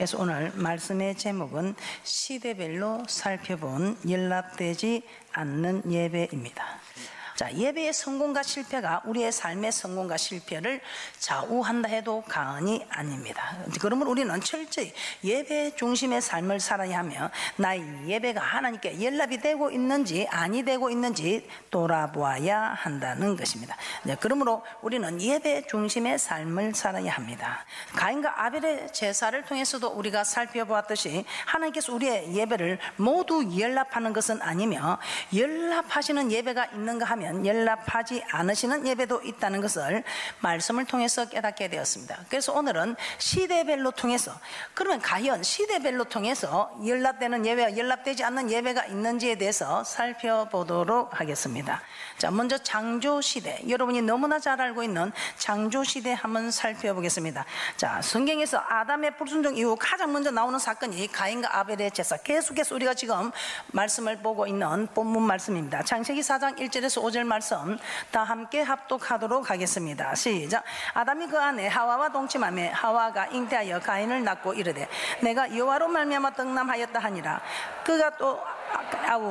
그래서 오늘 말씀의 제목은 시대별로 살펴본 연락되지 않는 예배입니다. 자, 예배의 성공과 실패가 우리의 삶의 성공과 실패를 좌우한다 해도 과언이 아닙니다. 그러므로 우리는 철저히 예배 중심의 삶을 살아야 하며 나의 예배가 하나님께 연락이 되고 있는지 아니 되고 있는지 돌아보아야 한다는 것입니다. 네, 그러므로 우리는 예배 중심의 삶을 살아야 합니다. 가인과 아벨의 제사를 통해서도 우리가 살펴보았듯이 하나님께서 우리의 예배를 모두 연락하는 것은 아니며 연락하시는 예배가 있는가 하면 연락하지 않으시는 예배도 있다는 것을 말씀을 통해서 깨닫게 되었습니다. 그래서 오늘은 시대별로 통해서, 그러면 과연 시대별로 통해서 연락되는 예배와 연락되지 않는 예배가 있는지에 대해서 살펴보도록 하겠습니다. 자, 먼저 창조시대, 여러분이 너무나 잘 알고 있는 창조시대 한번 살펴보겠습니다. 자, 성경에서 아담의 불순종 이후 가장 먼저 나오는 사건이 가인과 아벨의 제사. 계속해서 우리가 지금 말씀을 보고 있는 본문 말씀입니다. 창세기 4장 1절에서 5절 말씀 다 함께 합독하도록 하겠습니다. 시작. 아담이 그 아내 하와와 동침하며 하와가 잉태하여 가인을 낳고 이르되 내가 여호와로 말미암아 덕남하였다 하니라. 그가 또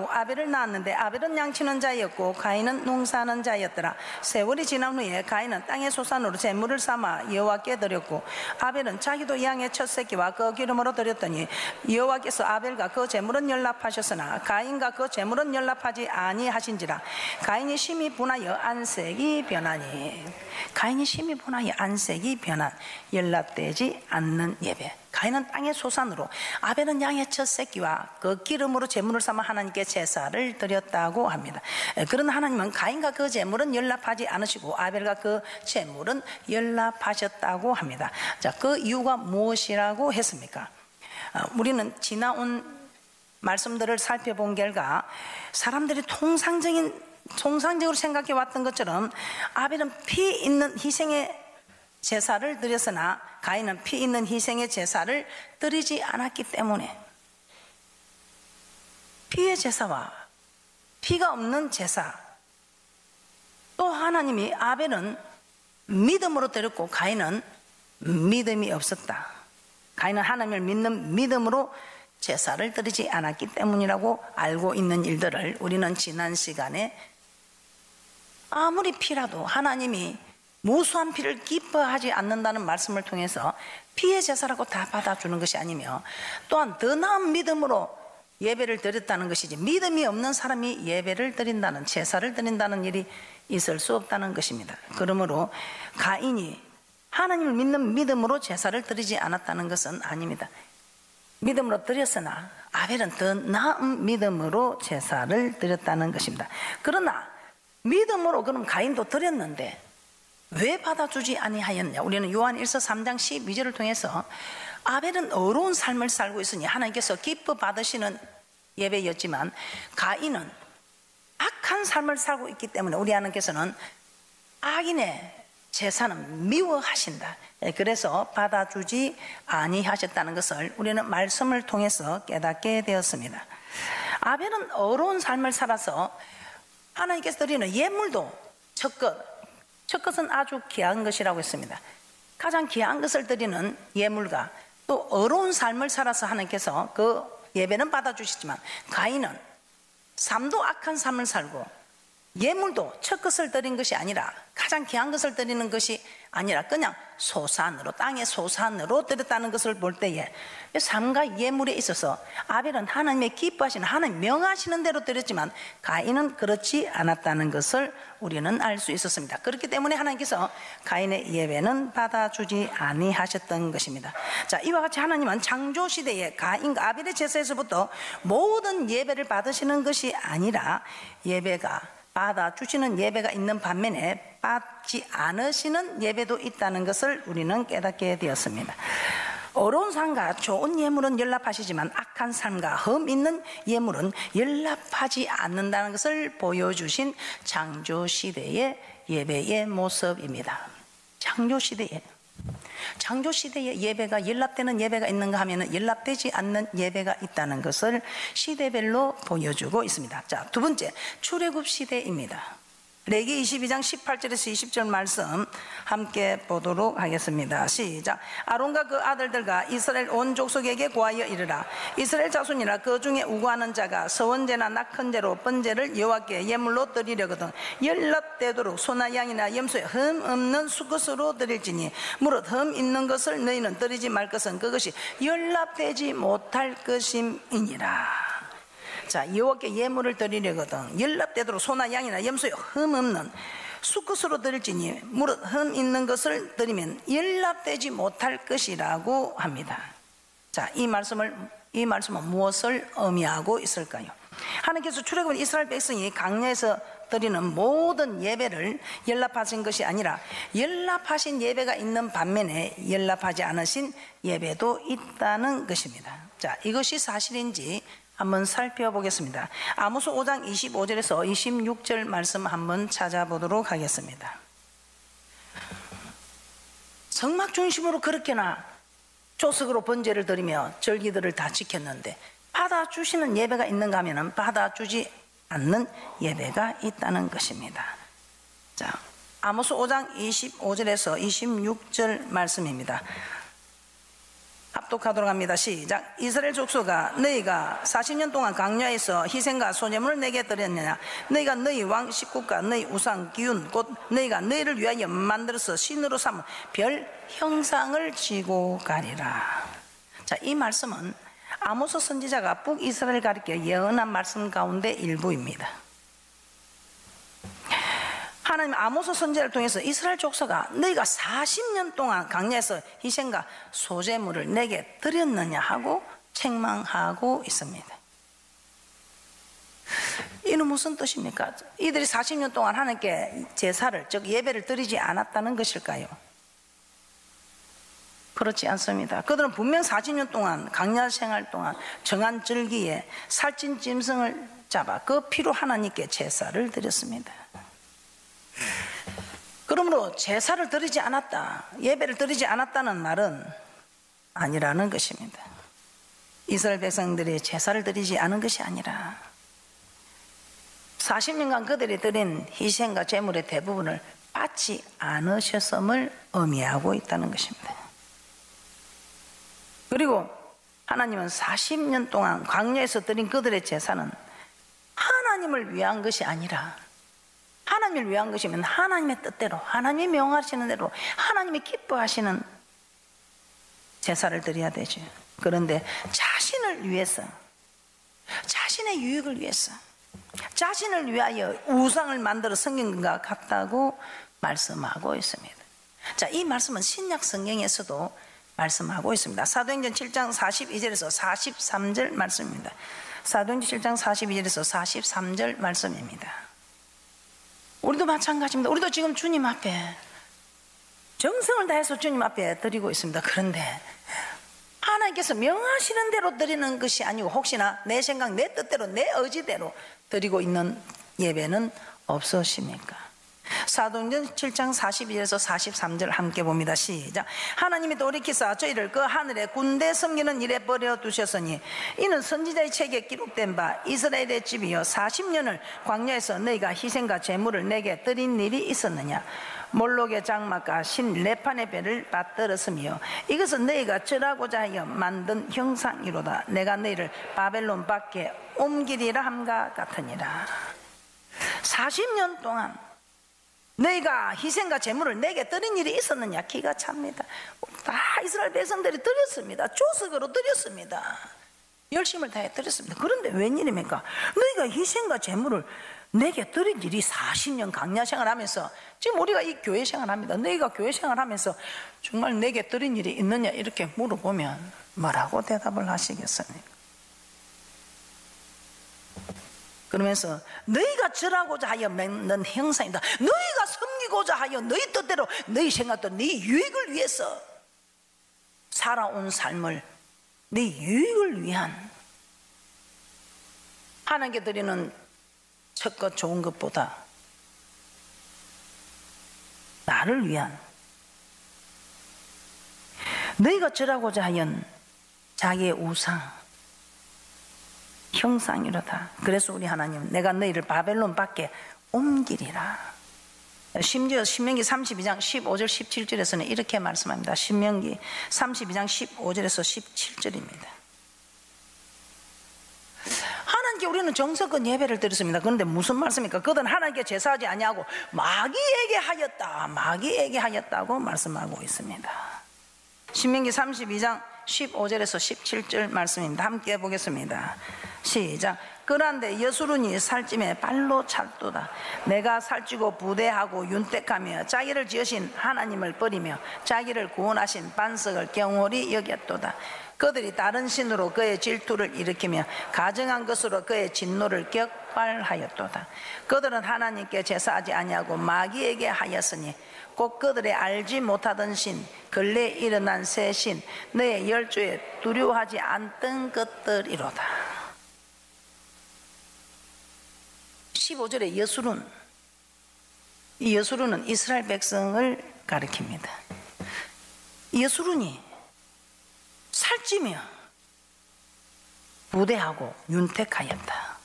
아벨을 낳았는데 아벨은 양치는 자였고 가인은 농사하는 자였더라. 세월이 지난 후에 가인은 땅의 소산으로 제물을 삼아 여호와께 드렸고 아벨은 자기도 양의 첫 새끼와 그 기름으로 드렸더니 여호와께서 아벨과 그 제물은 연락하셨으나 가인과 그 제물은 연락하지 아니하신지라. 가인이 심히 분하여 안색이 변하니. 가인이 심히 분하여 안색이 변한 연락되지 않는 예배. 가인은 땅의 소산으로 아벨은 양의 첫 새끼와 그 기름으로 제물을 삼아 하나님께 제사를 드렸다고 합니다. 그러나 하나님은 가인과 그 제물은 연락하지 않으시고 아벨과 그 제물은 연락하셨다고 합니다. 자, 그 이유가 무엇이라고 했습니까? 우리는 지나온 말씀들을 살펴본 결과 사람들이 통상적으로 생각해 왔던 것처럼 아벨은 피 있는 희생의 제사를 드렸으나 가인은 피 있는 희생의 제사를 드리지 않았기 때문에 피의 제사와 피가 없는 제사, 또 하나님이 아벨은 믿음으로 드렸고 가인은 믿음이 없었다. 가인은 하나님을 믿는 믿음으로 제사를 드리지 않았기 때문이라고 알고 있는 일들을 우리는 지난 시간에 아무리 피라도 하나님이 무수한 피를 기뻐하지 않는다는 말씀을 통해서 피의 제사라고 다 받아주는 것이 아니며 또한 더 나은 믿음으로 예배를 드렸다는 것이지 믿음이 없는 사람이 예배를 드린다는, 제사를 드린다는 일이 있을 수 없다는 것입니다. 그러므로 가인이 하나님을 믿는 믿음으로 제사를 드리지 않았다는 것은 아닙니다. 믿음으로 드렸으나 아벨은 더 나은 믿음으로 제사를 드렸다는 것입니다. 그러나 믿음으로 그럼 가인도 드렸는데 왜 받아주지 아니하였냐? 우리는 요한 1서 3장 12절을 통해서 아벨은 어려운 삶을 살고 있으니 하나님께서 기뻐 받으시는 예배였지만 가인은 악한 삶을 살고 있기 때문에 우리 하나님께서는 악인의 제사는 미워하신다. 그래서 받아주지 아니하셨다는 것을 우리는 말씀을 통해서 깨닫게 되었습니다. 아벨은 어려운 삶을 살아서 하나님께서 드리는 예물도 첫 것은 아주 귀한 것이라고 했습니다. 가장 귀한 것을 드리는 예물과 또 어려운 삶을 살아서 하나님께서 그 예배는 받아주시지만 가인은 삶도 악한 삶을 살고 예물도 첫 것을 드린 것이 아니라 가장 귀한 것을 드리는 것이 아니라 그냥 소산으로, 땅의 소산으로 드렸다는 것을 볼 때에 삶과 예물에 있어서 아벨은 하나님의 기뻐하시는, 하나님 명하시는 대로 드렸지만 가인은 그렇지 않았다는 것을 우리는 알 수 있었습니다. 그렇기 때문에 하나님께서 가인의 예배는 받아주지 아니하셨던 것입니다. 자, 이와 같이 하나님은 창조시대에 가인과 아벨의 제사에서부터 모든 예배를 받으시는 것이 아니라 예배가 받아주시는 예배가 있는 반면에 받지 않으시는 예배도 있다는 것을 우리는 깨닫게 되었습니다. 어려운 삶과 좋은 예물은 연락하시지만 악한 삶과 흠 있는 예물은 연락하지 않는다는 것을 보여주신 창조시대의 예배의 모습입니다. 창조시대의 예배가 연락되는 예배가 있는가 하면 연락되지 않는 예배가 있다는 것을 시대별로 보여주고 있습니다. 자, 두 번째, 출애굽 시대입니다. 레기 22장 18절에서 20절 말씀 함께 보도록 하겠습니다. 시작. 아론과 그 아들들과 이스라엘 온 족속에게 고하여 이르라. 이스라엘 자손이라 그 중에 우고하는 자가 서원제나 낙헌제로 번제를 여호와께 예물로 드리려거든 연락되도록 소나 양이나 염소에 흠 없는 수것으로 드릴지니 무릇 흠 있는 것을 너희는 드리지 말 것은 그것이 연락되지 못할 것임이니라. 자, 여호와께 예물을 드리려거든 연락되도록 소나 양이나 염소에 흠 없는 수컷으로 드릴지니 무릇 흠 있는 것을 드리면 연락되지 못할 것이라고 합니다. 자, 이 말씀은 무엇을 의미하고 있을까요? 하나님께서 출애굽한 이스라엘 백성이 광야에서 드리는 모든 예배를 연락하신 것이 아니라 연락하신 예배가 있는 반면에 연락하지 않으신 예배도 있다는 것입니다. 자, 이것이 사실인지 한번 살펴보겠습니다. 아모스 5장 25절에서 26절 말씀 한번 찾아보도록 하겠습니다. 성막 중심으로 그렇게나 조석으로 번제를 드리며 절기들을 다 지켰는데 받아주시는 예배가 있는가 하면 받아주지 않는 예배가 있다는 것입니다. 자, 아모스 5장 25절에서 26절 말씀입니다. 합독하도록 합니다. 시작. 이스라엘 족속아, 너희가 40년 동안 광야에서 희생과 소제물을 내게 드렸느냐? 너희가 너희 왕 식국과 너희 우상 기운 곧 너희가 너희를 위하여 만들어서 신으로 삼은 별 형상을 지고 가리라. 자, 이 말씀은 아모스 선지자가 북이스라엘 가리켜 예언한 말씀 가운데 일부입니다. 하나님 아모스 선지자를 통해서 이스라엘 족속아, 너희가 40년 동안 광야에서 희생과 소제물을 내게 드렸느냐 하고 책망하고 있습니다. 이는 무슨 뜻입니까? 이들이 40년 동안 하나님께 제사를, 즉 예배를 드리지 않았다는 것일까요? 그렇지 않습니다. 그들은 분명 40년 동안 광야 생활 동안 정한 절기에 살찐 짐승을 잡아 그 피로 하나님께 제사를 드렸습니다. 그러므로 제사를 드리지 않았다, 예배를 드리지 않았다는 말은 아니라는 것입니다. 이스라엘 백성들이 제사를 드리지 않은 것이 아니라 40년간 그들이 드린 희생과 제물의 대부분을 받지 않으셨음을 의미하고 있다는 것입니다. 그리고 하나님은 40년 동안 광야에서 드린 그들의 제사는 하나님을 위한 것이 아니라 하나님을 위한 것이면 하나님의 뜻대로, 하나님이 명하시는 대로 하나님이 기뻐하시는 제사를 드려야 되죠. 그런데 자신을 위해서, 자신의 유익을 위해서, 자신을 위하여 우상을 만들어 섬긴 것 같다고 말씀하고 있습니다. 자, 이 말씀은 신약 성경에서도 말씀하고 있습니다. 사도행전 7장 42절에서 43절 말씀입니다. 사도행전 7장 42절에서 43절 말씀입니다. 우리도 마찬가지입니다. 우리도 지금 주님 앞에 정성을 다해서 주님 앞에 드리고 있습니다. 그런데 하나님께서 명하시는 대로 드리는 것이 아니고 혹시나 내 생각, 내 뜻대로, 내 의지대로 드리고 있는 예배는 없으십니까? 사도행전 7장 42절에서 43절 함께 봅니다. 시작. 하나님이 돌이키사 저희를 그 하늘에 군대 섬기는 일에 버려두셨으니 이는 선지자의 책에 기록된 바 이스라엘의 집이여 40년을 광야에서 너희가 희생과 제물을 내게 드린 일이 있었느냐? 몰록의 장막과 신 레판의 배를 받들었으며 이것은 너희가 절하고자 하여 만든 형상이로다. 내가 너희를 바벨론 밖에 옮기리라 함과 같으니라. 40년 동안 너희가 희생과 제물을 내게 드린 일이 있었느냐? 기가 찹니다. 다 이스라엘 백성들이 드렸습니다. 조석으로 드렸습니다. 열심을 다해 드렸습니다. 그런데 웬일입니까? 너희가 희생과 제물을 내게 드린 일이 40년 광야 생활하면서, 지금 우리가 이 교회 생활합니다. 너희가 교회 생활하면서 정말 내게 드린 일이 있느냐 이렇게 물어보면 뭐라고 대답을 하시겠습니까? 그러면서 너희가 절하고자 하여 맺는 형상이다. 너희가 섬기고자 하여 너희 뜻대로 너희 생각도 네 유익을 위해서 살아온 삶을 네 유익을 위한, 하나님께 드리는 첫것 좋은 것보다 나를 위한, 너희가 절하고자 하여 자기의 우상 형상이로다. 그래서 우리 하나님, 내가 너희를 바벨론 밖에 옮기리라. 심지어 신명기 32장 15절 17절에서는 이렇게 말씀합니다. 신명기 32장 15절에서 17절입니다. 하나님께 우리는 정석은 예배를 드렸습니다. 그런데 무슨 말씀입니까? 그들은 하나님께 제사하지 아니하고 마귀에게 하였다, 마귀에게 하였다고 말씀하고 있습니다. 신명기 32장 15절에서 17절 말씀입니다. 함께 보겠습니다. 시작. 그런데 여수론이 살찜에 발로 찼도다. 내가 살찌고 부대하고 윤택하며 자기를 지으신 하나님을 버리며 자기를 구원하신 반석을 경홀히 여겼도다. 그들이 다른 신으로 그의 질투를 일으키며 가증한 것으로 그의 진노를 격발하였도다. 그들은 하나님께 제사하지 아니하고 마귀에게 하였으니 곧 그들의 알지 못하던 신, 근래 일어난 새 신, 너의 열조에 두려워하지 않던 것들이로다. 15절에 여수론, 이 여수론은 이스라엘 백성을 가리킵니다. 여수론이 살찌며 부대하고 윤택하였다.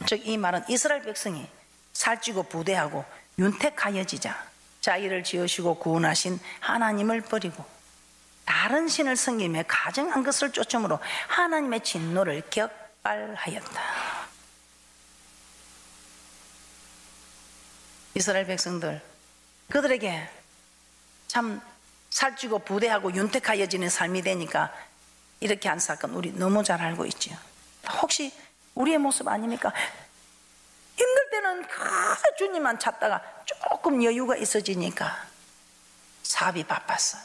즉 이 말은 이스라엘 백성이 살찌고 부대하고 윤택하여지자 자기를 지으시고 구원하신 하나님을 버리고 다른 신을 섬기며 가증한 것을 쫓음으로 하나님의 진노를 격발하였다. 이스라엘 백성들, 그들에게 참 살찌고 부대하고 윤택하여지는 삶이 되니까 이렇게 한 사건 우리 너무 잘 알고 있죠. 혹시 우리의 모습 아닙니까? 힘들 때는 주님만 찾다가 조금 여유가 있어지니까 사업이 바빴어.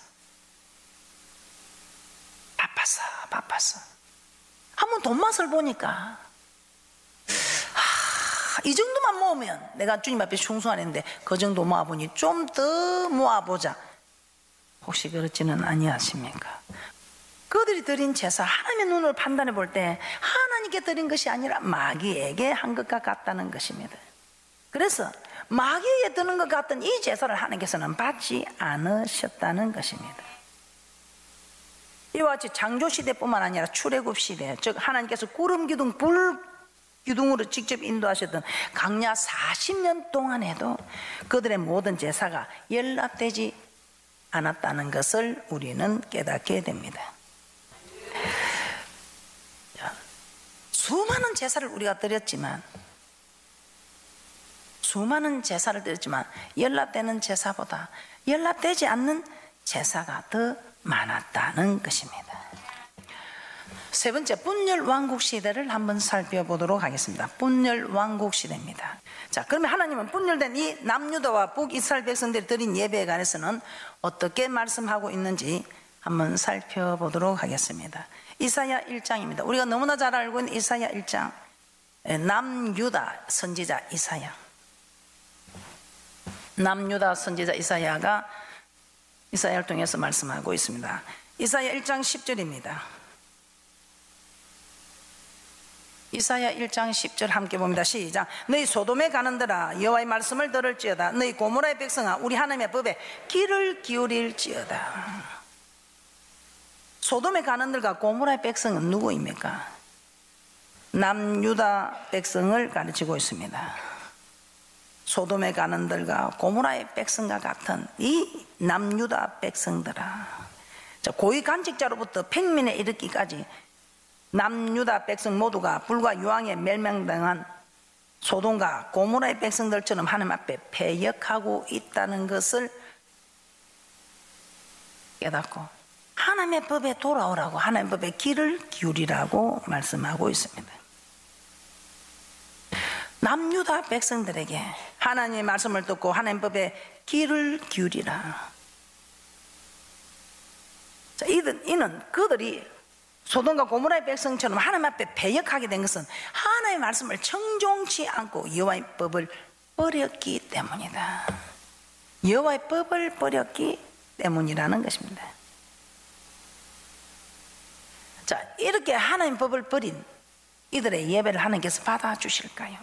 한번 돈 맛을 보니까 이 정도만 모으면 내가 주님 앞에 충성하는데 그 정도 모아보니 좀 더 모아보자. 혹시 그렇지는 아니하십니까? 그들이 드린 제사, 하나님의 눈으로 판단해 볼 때 하나님께 드린 것이 아니라 마귀에게 한 것과 같다는 것입니다. 그래서 마귀에게 드는 것 같은 이 제사를 하나님께서는 받지 않으셨다는 것입니다. 이와 같이 창조시대뿐만 아니라 출애굽시대, 즉 하나님께서 구름기둥, 불기둥으로 직접 인도하셨던 광야 40년 동안에도 그들의 모든 제사가 연락되지 않았다는 것을 우리는 깨닫게 됩니다. 수많은 제사를 우리가 드렸지만 연락되는 제사보다 연락되지 않는 제사가 더 많았다는 것입니다. 세 번째, 분열왕국 시대를 한번 살펴보도록 하겠습니다. 분열왕국 시대입니다. 자, 그러면 하나님은 분열된 이 남유다와 북이스라엘 백성들이 드린 예배에 관해서는 어떻게 말씀하고 있는지 한번 살펴보도록 하겠습니다. 이사야 1장입니다. 우리가 너무나 잘 알고 있는 이사야 1장, 남유다 선지자 이사야, 남유다 선지자 이사야가 이사야를 통해서 말씀하고 있습니다. 이사야 1장 10절입니다. 이사야 1장 10절 함께 봅니다. 시작. 너희 소돔에 가는들아 여호와의 말씀을 들을지어다. 너희 고모라의 백성아 우리 하나님의 법에 귀를 기울일지어다. 소돔에 가는들과 고모라의 백성은 누구입니까? 남유다 백성을 가르치고 있습니다. 소돔에 가는들과 고모라의 백성과 같은 이 남유다 백성들아, 고위 간직자로부터 팽민에 이르기까지 남유다 백성 모두가 불과 유황에 멸망당한 소돔과 고모라의 백성들처럼 하나님 앞에 패역하고 있다는 것을 깨닫고 하나님의 법에 돌아오라고, 하나님의 법에 귀를 기울이라고 말씀하고 있습니다. 남유다 백성들에게 하나님의 말씀을 듣고 하나님의 법에 귀를 기울이라. 자, 이는 그들이 소돔과 고모라의 백성처럼 하나님 앞에 배역하게 된 것은 하나님의 말씀을 청종치 않고 여호와의 법을 버렸기 때문이다. 여호와의 법을 버렸기 때문이라는 것입니다. 자, 이렇게 하나님의 법을 버린 이들의 예배를 하나님께서 받아주실까요?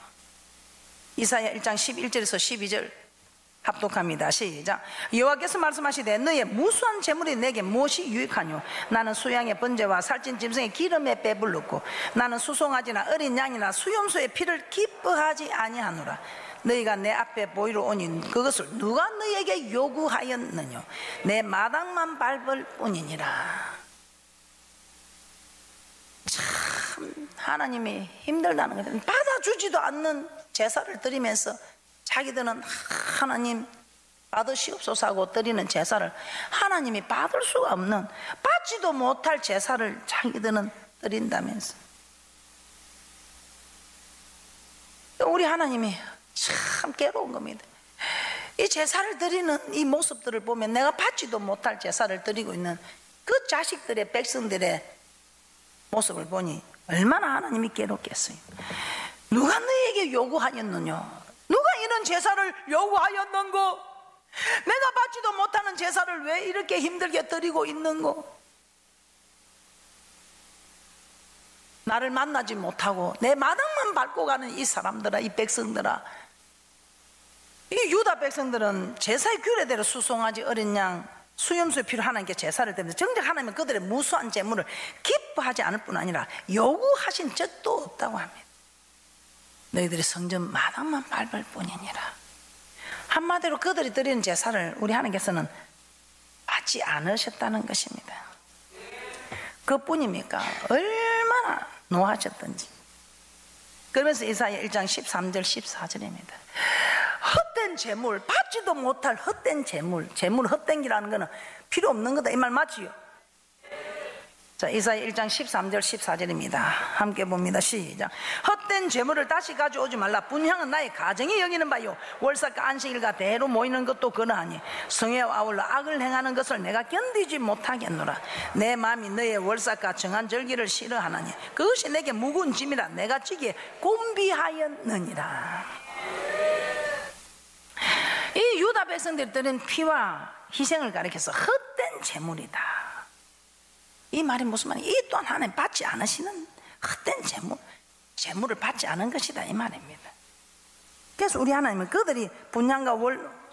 이사야 1장 11절에서 12절 합독합니다. 시작. 여호와께서 말씀하시되 너의 무수한 재물이 내게 무엇이 유익하뇨? 나는 수양의 번제와 살찐 짐승의 기름에 배불렀고 나는 수송아지나 어린 양이나 수염소의 피를 기뻐하지 아니하노라. 너희가 내 앞에 보이러 오니 그것을 누가 너희에게 요구하였느냐? 내 마당만 밟을 뿐이니라. 참 하나님이 힘들다는 거예요. 받아주지도 않는 제사를 드리면서 자기들은 하나님 받으시옵소서 하고 드리는 제사를 하나님이 받을 수가 없는, 받지도 못할 제사를 자기들은 드린다면서. 우리 하나님이 참 괴로운 겁니다. 이 제사를 드리는 이 모습들을 보면 내가 받지도 못할 제사를 드리고 있는 그 자식들의, 백성들의 모습을 보니 얼마나 하나님이 괴롭겠어요. 누가 너에게 요구하였느냐? 누가 이런 제사를 요구하였는고? 내가 받지도 못하는 제사를 왜 이렇게 힘들게 드리고 있는고? 나를 만나지 못하고 내 마당만 밟고 가는 이 사람들아, 이 백성들아. 이 유다 백성들은 제사의 규례대로 수송아지, 어린 양, 수염수에 필요 하나님께 제사를 드리는데 정작 하나님은 그들의 무수한 재물을 기뻐하지 않을 뿐 아니라 요구하신 적도 없다고 합니다. 너희들이 성전 마당만 밟을 뿐이니라. 한마디로 그들이 드리는 제사를 우리 하나님께서는 받지 않으셨다는 것입니다. 그뿐입니까? 얼마나 노하셨던지. 그러면서 이사야 1장 13절 14절입니다. 헛된 재물, 받지도 못할 헛된 재물, 재물 헛된기라는 거는 필요 없는 거다, 이 말 맞지요? 자, 이사야 1장 13절 14절입니다. 함께 봅니다. 시작. 헛된 재물을 다시 가져오지 말라. 분향은 나의 가정이 여기는 바요, 월삭과 안식일과 대로 모이는 것도 그러하니 성회와 아울러 악을 행하는 것을 내가 견디지 못하겠노라. 내 마음이 너의 월삭과 정한 절기를 싫어하나니 그것이 내게 무거운 짐이라 내가 지기에 곤비하였느니라. 이 유다 백성들은 피와 희생을 가리켜서 헛된 재물이다. 이 말이 무슨 말이에요? 이 또한 하나님 받지 않으시는 헛된 재물을 받지 않은 것이다, 이 말입니다. 그래서 우리 하나님은 그들이 분향과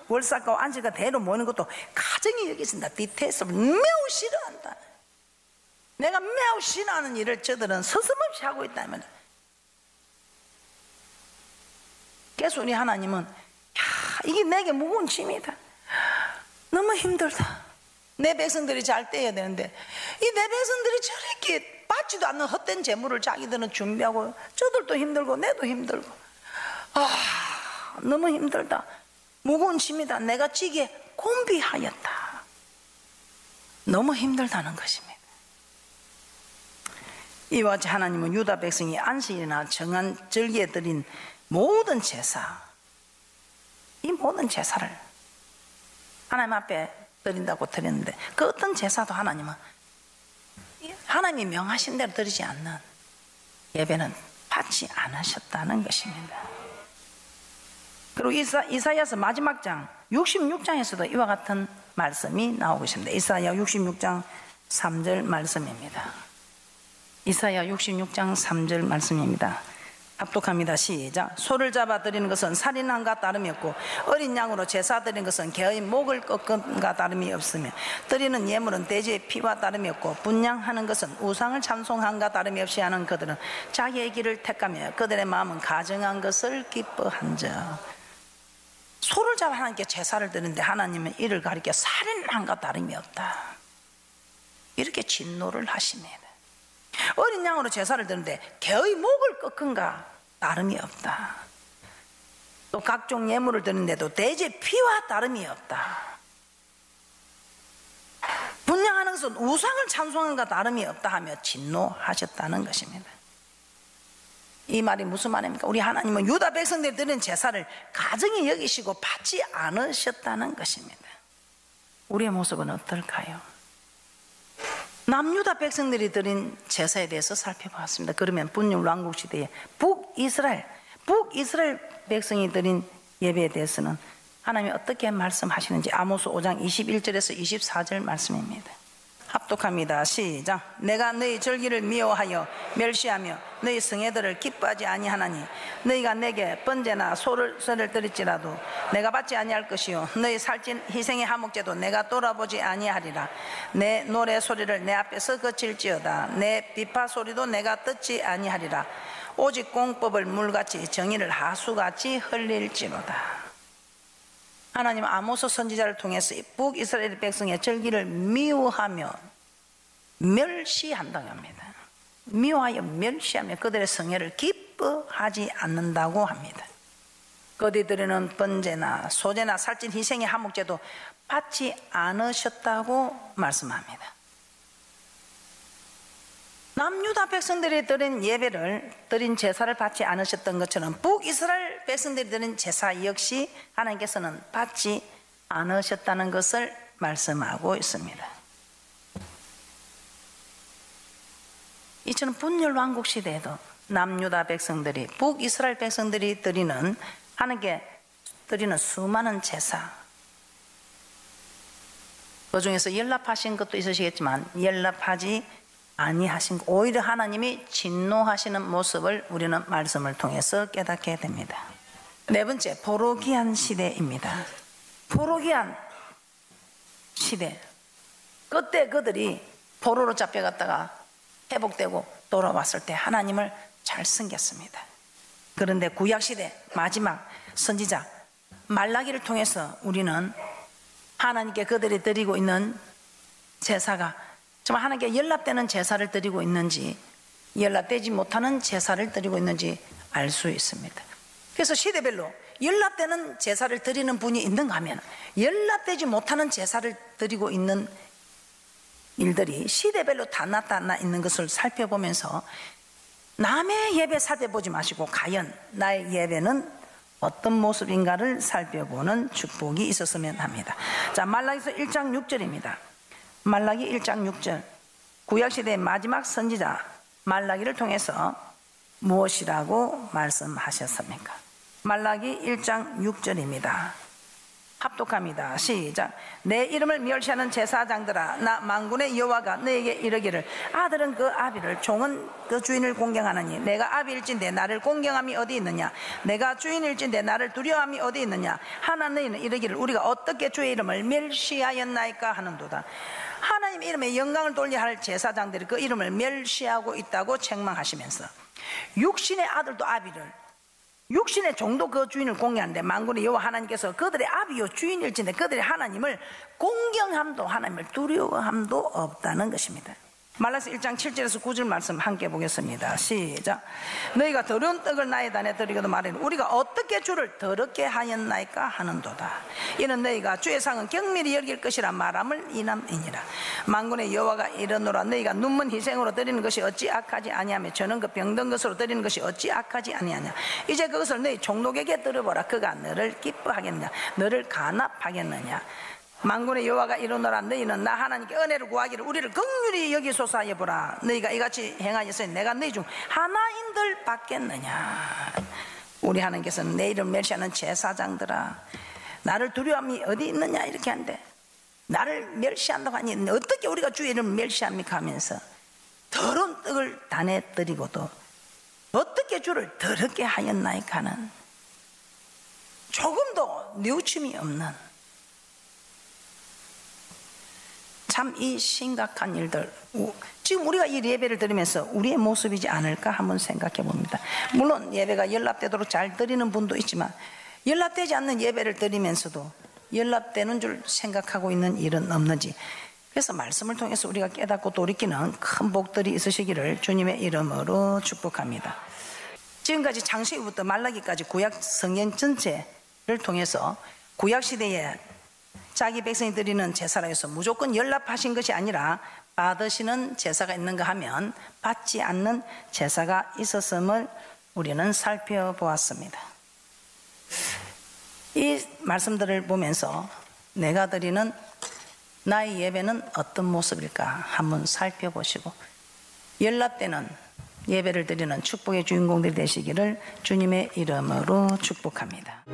월삭과 안식과 대로 모이는 것도 가정이 여기신다. 디테일스를 매우 싫어한다. 내가 매우 싫어하는 일을 저들은 서슴없이 하고 있다면, 그래서 우리 하나님은 이게 내게 무거운 짐이다. 너무 힘들다. 내 백성들이 잘 떼야 되는데 이 내 백성들이 저렇게 받지도 않는 헛된 재물을 자기들은 준비하고 저들도 힘들고 내도 힘들고, 너무 힘들다. 무거운 짐이다. 내가 지기에 곤비하였다. 너무 힘들다는 것입니다. 이와 같이 하나님은 유다 백성이 안식일이나 정한 절기에 드린 모든 제사, 이 모든 제사를 하나님 앞에 드린다고 드렸는데 그 어떤 제사도 하나님은 하나님이 명하신 대로 드리지 않는 예배는 받지 않으셨다는 것입니다. 그리고 이사야서 마지막 장 66장에서도 이와 같은 말씀이 나오고 있습니다. 이사야 66장 3절 말씀입니다. 이사야 66장 3절 말씀입니다. 합독합니다. 시작. 소를 잡아 드리는 것은 살인함과 다름이 없고 어린 양으로 제사 드리는 것은 개의 목을 꺾음과 다름이 없으며 드리는 예물은 돼지의 피와 다름이 없고 분향하는 것은 우상을 찬송함과 다름이 없이 하는 그들은 자기의 길을 택하며 그들의 마음은 가정한 것을 기뻐한즉. 소를 잡아 하나님께 제사를 드리는데 하나님은 이를 가리켜 살인함과 다름이 없다, 이렇게 진노를 하십니다. 어린 양으로 제사를 드리는데 개의 목을 꺾은가 다름이 없다. 또 각종 예물을 드리는데도 돼지의 피와 다름이 없다. 분향하는 것은 우상을 찬송한과 다름이 없다 하며 진노하셨다는 것입니다. 이 말이 무슨 말입니까? 우리 하나님은 유다 백성들이 드리는 제사를 가정히 여기시고 받지 않으셨다는 것입니다. 우리의 모습은 어떨까요? 남유다 백성들이 드린 제사에 대해서 살펴봤습니다. 그러면 분열 왕국 시대에 북이스라엘 백성이 드린 예배에 대해서는 하나님이 어떻게 말씀하시는지 아모스 5장 21절에서 24절 말씀입니다. 합독합니다. 시작. 내가 너희 절기를 미워하여 멸시하며 너희 성회들을 기뻐하지 아니하나니 너희가 내게 번제나 소를 드릴지라도 내가 받지 아니할 것이요 너희 살찐 희생의 화목제도 내가 돌아보지 아니하리라. 내 노래 소리를 내 앞에서 거칠지어다 내 비파 소리도 내가 듣지 아니하리라. 오직 공법을 물같이 정의를 하수같이 흘릴지로다. 하나님 아모스 선지자를 통해서 북이스라엘 백성의 절기를 미워하며 멸시한다고 합니다. 미워하여 멸시하며 그들의 성회를 기뻐하지 않는다고 합니다. 그들은 번제나 소제나 살찐 희생의 한목제도 받지 않으셨다고 말씀합니다. 남유다 백성들이 드린 제사를 받지 않으셨던 것처럼 북이스라엘 백성들이 드린 제사 역시 하나님께서는 받지 않으셨다는 것을 말씀하고 있습니다. 이처럼 분열왕국 시대에도 남유다 백성들이 북이스라엘 백성들이 하나님께 드리는 수많은 제사, 그 중에서 연락하신 것도 있으시겠지만 연락하지 아니하신 것, 오히려 하나님이 진노하시는 모습을 우리는 말씀을 통해서 깨닫게 됩니다. 네 번째, 포로기한 시대입니다. 포로기한 시대, 그때 그들이 포로로 잡혀갔다가 회복되고 돌아왔을 때 하나님을 잘 섬겼습니다. 그런데 구약시대 마지막 선지자 말라기를 통해서 우리는 하나님께 그들이 드리고 있는 제사가 정말 하나님께 연락되는 제사를 드리고 있는지 연락되지 못하는 제사를 드리고 있는지 알 수 있습니다. 그래서 시대별로 연락되는 제사를 드리는 분이 있는가 하면 연락되지 못하는 제사를 드리고 있는 일들이 시대별로 다 나타나 있는 것을 살펴보면서 남의 예배 살펴보지 마시고 과연 나의 예배는 어떤 모습인가를 살펴보는 축복이 있었으면 합니다. 자, 말라기서 1장 6절입니다. 말라기 1장 6절, 구약시대의 마지막 선지자 말라기를 통해서 무엇이라고 말씀하셨습니까? 말라기 1장 6절입니다. 합독합니다. 시작. 내 이름을 멸시하는 제사장들아, 나 만군의 여호와가 너에게 이르기를 아들은 그 아비를, 종은 그 주인을 공경하느니 내가 아비일진데 나를 공경함이 어디 있느냐? 내가 주인일진데 나를 두려워함이 어디 있느냐? 하나 너희는 이르기를 우리가 어떻게 주의 이름을 멸시하였나이까 하는도다. 하나님 이름에 영광을 돌려야 할 제사장들이 그 이름을 멸시하고 있다고 책망하시면서 육신의 아들도 아비를, 육신의 종도 그 주인을 공경하는데 만군의 여호와 하나님께서 그들의 아비요 주인일진데 그들의 하나님을 공경함도 하나님을 두려워함도 없다는 것입니다. 말라기서 1장 7절에서 9절 말씀 함께 보겠습니다. 시작. 너희가 더러운 떡을 나의 단에 드리고도 말하니 우리가 어떻게 주를 더럽게 하였나이까 하는도다. 이는 너희가 주의 상은 경밀히 여길 것이라 말함을 이남이니라. 만군의 여호와가 이르노라. 너희가 눈먼 희생으로 드리는 것이 어찌 악하지 아니하며 저는 그 병든 것으로 드리는 것이 어찌 악하지 아니하냐. 이제 그것을 너희 종록에게 들어보라. 그가 너를 기뻐하겠느냐 너를 간합하겠느냐. 만군의 여호와가 이르노라. 너희는 나 하나님께 은혜를 구하기를 우리를 긍휼히 여기소서 하여 보라. 너희가 이같이 행하였으니 내가 너희 중 하나인들 받겠느냐. 우리 하나님께서는 내 이름 멸시하는 제사장들아, 나를 두려움이 어디 있느냐 이렇게 하는데 나를 멸시한다고 하니 어떻게 우리가 주의 이름을 멸시합니까 하면서 더러운 떡을 단에 드리고도 어떻게 주를 더럽게 하였나이까 하는 조금도 뉘우침이 없는 참 이 심각한 일들, 지금 우리가 이 예배를 드리면서 우리의 모습이지 않을까 한번 생각해 봅니다. 물론 예배가 연락되도록 잘 드리는 분도 있지만 연락되지 않는 예배를 드리면서도 연락되는 줄 생각하고 있는 일은 없는지, 그래서 말씀을 통해서 우리가 깨닫고 돌이키는 큰 복들이 있으시기를 주님의 이름으로 축복합니다. 지금까지 창세기부터 말라기까지 구약 성경 전체를 통해서 구약시대에 자기 백성이 드리는 제사라 해서 무조건 연락하신 것이 아니라 받으시는 제사가 있는가 하면 받지 않는 제사가 있었음을 우리는 살펴보았습니다. 이 말씀들을 보면서 내가 드리는 나의 예배는 어떤 모습일까 한번 살펴보시고 연락되는 예배를 드리는 축복의 주인공들이 되시기를 주님의 이름으로 축복합니다.